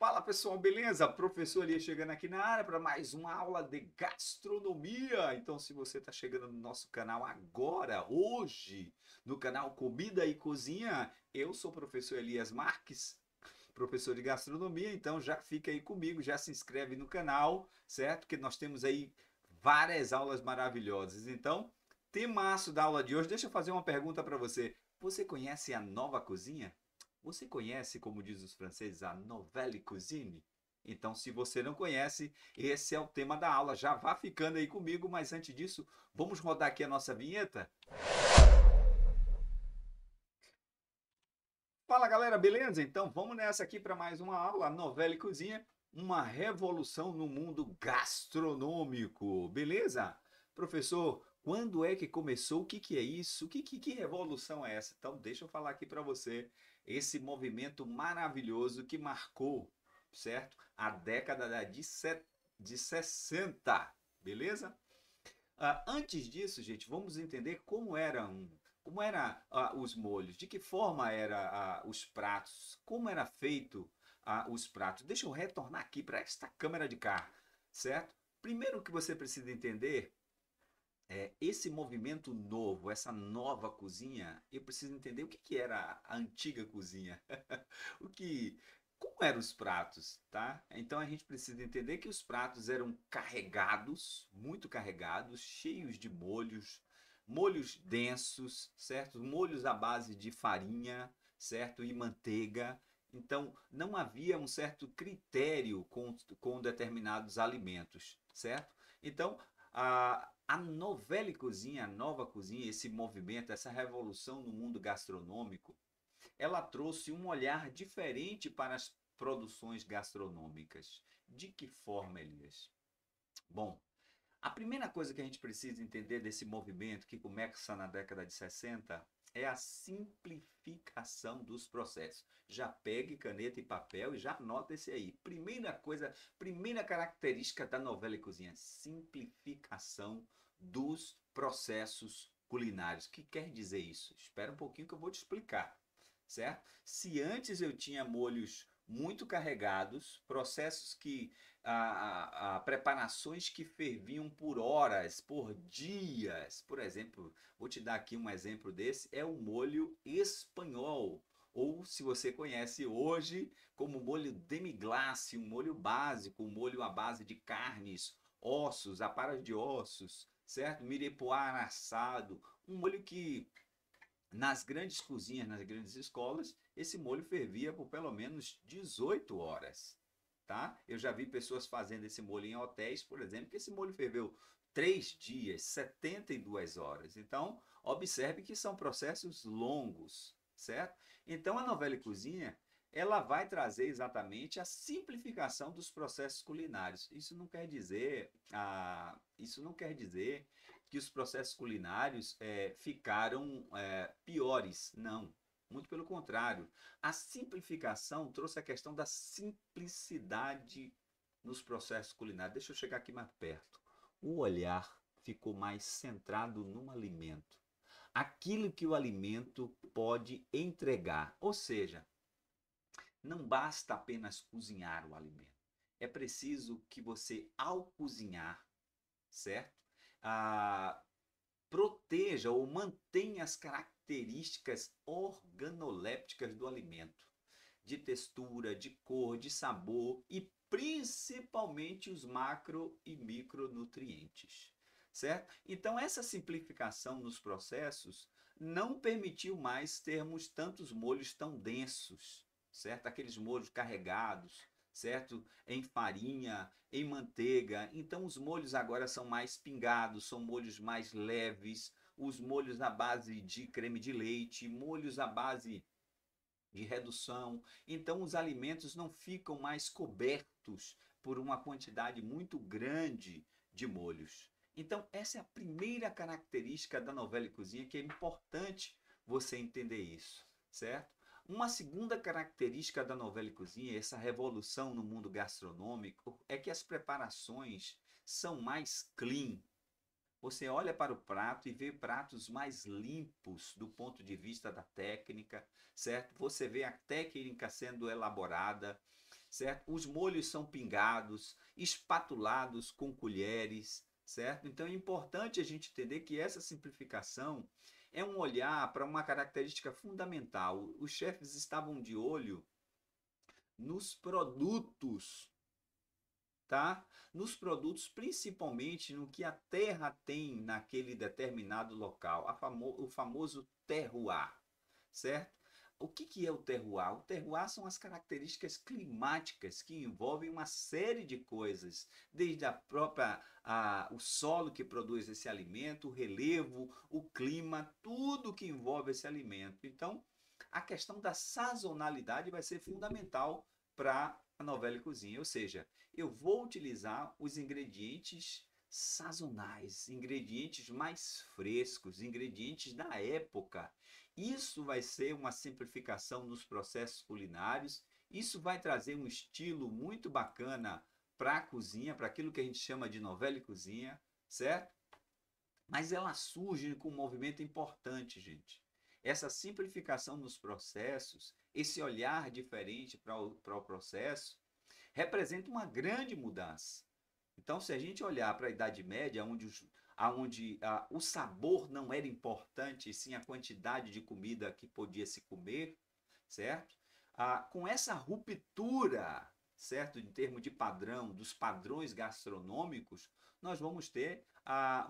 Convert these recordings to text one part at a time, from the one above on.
Fala pessoal, beleza? Professor Elias chegando aqui na área para mais uma aula de gastronomia. Então, se você está chegando no nosso canal agora, hoje, no canal Comida e Cozinha, eu sou o professor Elias Marques, professor de gastronomia. Então, já fica aí comigo, já se inscreve no canal, certo? Que nós temos aí várias aulas maravilhosas. Então, temaço da aula de hoje. Deixa eu fazer uma pergunta para você. Você conhece a Nova Cozinha? Você conhece, como diz os franceses, a nouvelle cuisine? Então, se você não conhece, esse é o tema da aula. Já vá ficando aí comigo, mas antes disso, vamos rodar aqui a nossa vinheta? Fala galera, beleza? Então vamos nessa aqui para mais uma aula, Novela e Cozinha, uma revolução no mundo gastronômico, beleza? Professor, quando é que começou? O que que é isso? Que revolução é essa? Então deixa eu falar aqui para você esse movimento maravilhoso que marcou, certo? A década de 60, beleza? Antes disso, gente, vamos entender como era os molhos, de que forma era os pratos, como era feito os pratos. Deixa eu retornar aqui para esta câmera de cá, certo? Primeiro que você precisa entender é esse movimento novo, essa nova cozinha. Eu preciso entender o que que era a antiga cozinha, o que como eram os pratos, tá? Então a gente precisa entender que os pratos eram carregados, muito carregados, cheios de molhos, molhos densos, certo? Molhos à base de farinha, certo? E manteiga. Então não havia um certo critério com determinados alimentos, certo? Então a novela cozinha, a nova cozinha, esse movimento, essa revolução no mundo gastronômico, ela trouxe um olhar diferente para as produções gastronômicas. De que forma, Elias? Bom, a primeira coisa que a gente precisa entender desse movimento que começa na década de 60 é a simplificação dos processos. Já pegue caneta e papel e já anota esse aí. Primeira coisa, primeira característica da novela e cozinha, simplificação dos processos culinários. O que quer dizer isso? Espera um pouquinho que eu vou te explicar, certo? Se antes eu tinha molhos muito carregados, processos que preparações que ferviam por horas, por dias. Por exemplo, vou te dar aqui um exemplo desse, é o molho espanhol. Ou se você conhece hoje como molho demi-glace, um molho básico, um molho à base de carnes, ossos, aparas de ossos, certo? Mirepoix assado, um molho que nas grandes cozinhas, nas grandes escolas, esse molho fervia por pelo menos 18 horas. Tá? Eu já vi pessoas fazendo esse molho em hotéis, por exemplo, que esse molho ferveu 3 dias, 72 horas. Então, observe que são processos longos, certo? Então, a novela e cozinha, ela vai trazer exatamente a simplificação dos processos culinários. Isso não quer dizer que os processos culinários ficaram piores, não. Muito pelo contrário. A simplificação trouxe a questão da simplicidade nos processos culinários. Deixa eu chegar aqui mais perto. O olhar ficou mais centrado no alimento. Aquilo que o alimento pode entregar. Ou seja, não basta apenas cozinhar o alimento. É preciso que você, ao cozinhar, certo? Ah, proteja ou mantenha as características organolépticas do alimento, de textura, de cor, de sabor e principalmente os macro e micronutrientes, certo? Então essa simplificação nos processos não permitiu mais termos tantos molhos tão densos, certo? Aqueles molhos carregados, certo? Em farinha, em manteiga. Então os molhos agora são mais pingados, são molhos mais leves, os molhos à base de creme de leite, molhos à base de redução. Então os alimentos não ficam mais cobertos por uma quantidade muito grande de molhos. Então essa é a primeira característica da novela e cozinha que é importante você entender isso, certo? Uma segunda característica da novela e cozinha, essa revolução no mundo gastronômico, é que as preparações são mais clean. Você olha para o prato e vê pratos mais limpos do ponto de vista da técnica, certo? Você vê a técnica sendo elaborada, certo? Os molhos são pingados, espatulados com colheres, certo? Então é importante a gente entender que essa simplificação é um olhar para uma característica fundamental. Os chefes estavam de olho nos produtos, tá? Nos produtos, principalmente no que a terra tem naquele determinado local, o famoso terroir, certo? O que é o terroir? O terroir são as características climáticas que envolvem uma série de coisas, desde o solo que produz esse alimento, o relevo, o clima, tudo que envolve esse alimento. Então, a questão da sazonalidade vai ser fundamental para a novela e cozinha, ou seja, eu vou utilizar os ingredientes sazonais, ingredientes mais frescos, ingredientes da época. Isso vai ser uma simplificação nos processos culinários, isso vai trazer um estilo muito bacana para a cozinha, para aquilo que a gente chama de novela e cozinha, certo? Mas ela surge com um movimento importante, gente. Essa simplificação nos processos, esse olhar diferente para o processo, representa uma grande mudança. Então, se a gente olhar para a Idade Média, onde o sabor não era importante, e sim a quantidade de comida que podia se comer, certo? Com essa ruptura, certo, em termos de padrão, dos padrões gastronômicos, nós vamos ter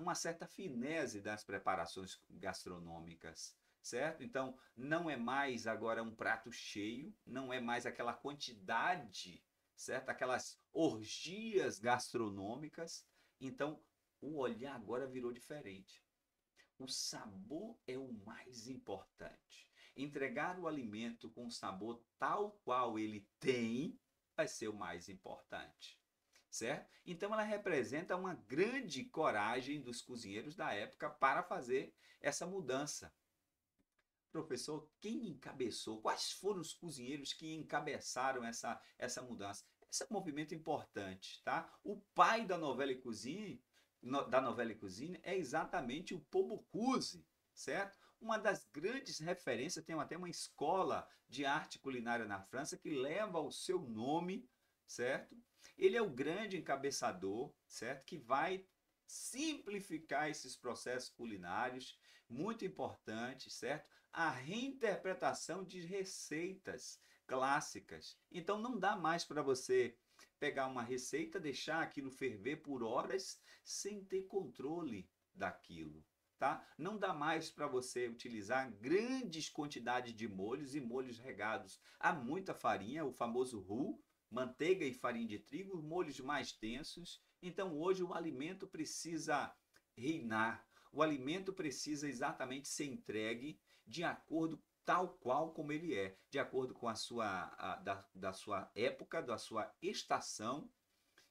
uma certa finese das preparações gastronômicas, certo? Então, não é mais agora um prato cheio, não é mais aquela quantidade, certo? Aquelas orgias gastronômicas. Então, o olhar agora virou diferente. O sabor é o mais importante. Entregar o alimento com o sabor tal qual ele tem vai ser o mais importante, certo? Então ela representa uma grande coragem dos cozinheiros da época para fazer essa mudança. Professor, quem encabeçou? Quais foram os cozinheiros que encabeçaram essa mudança? Esse é um movimento importante, tá? O pai da novela e cozinha é exatamente o Paul Bocuse, certo? Uma das grandes referências, tem até uma escola de arte culinária na França que leva o seu nome, certo? Ele é o grande encabeçador, certo? Que vai simplificar esses processos culinários, muito importante, certo? A reinterpretação de receitas clássicas. Então não dá mais para você pegar uma receita, deixar aquilo ferver por horas sem ter controle daquilo, tá? Não dá mais para você utilizar grandes quantidades de molhos e molhos regados a muita farinha, o famoso roux, manteiga e farinha de trigo, molhos mais densos. Então hoje o alimento precisa reinar, o alimento precisa exatamente ser entregue de acordo tal qual como ele é, de acordo com da sua época, da sua estação.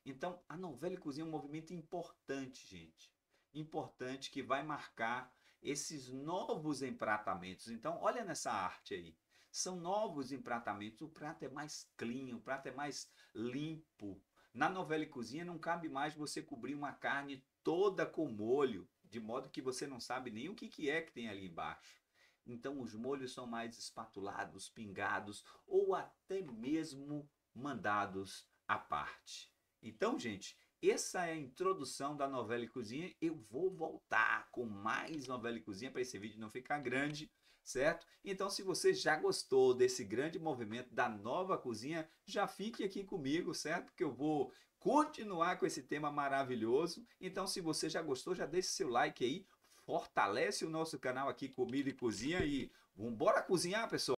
Então, a novela e cozinha é um movimento importante, gente. Importante que vai marcar esses novos empratamentos. Então, olha nessa arte aí. São novos empratamentos. O prato é mais clean, o prato é mais limpo. Na novela e cozinha não cabe mais você cobrir uma carne toda com molho, de modo que você não sabe nem o que é que tem ali embaixo. Então os molhos são mais espatulados, pingados ou até mesmo mandados à parte. Então, gente, essa é a introdução da novela e cozinha. Eu vou voltar com mais novela e cozinha para esse vídeo não ficar grande, certo? Então, se você já gostou desse grande movimento da nova cozinha, já fique aqui comigo, certo? Que eu vou continuar com esse tema maravilhoso. Então, se você já gostou, já deixe seu like aí, fortalece o nosso canal aqui Comida e Cozinha e vamos embora cozinhar, pessoal!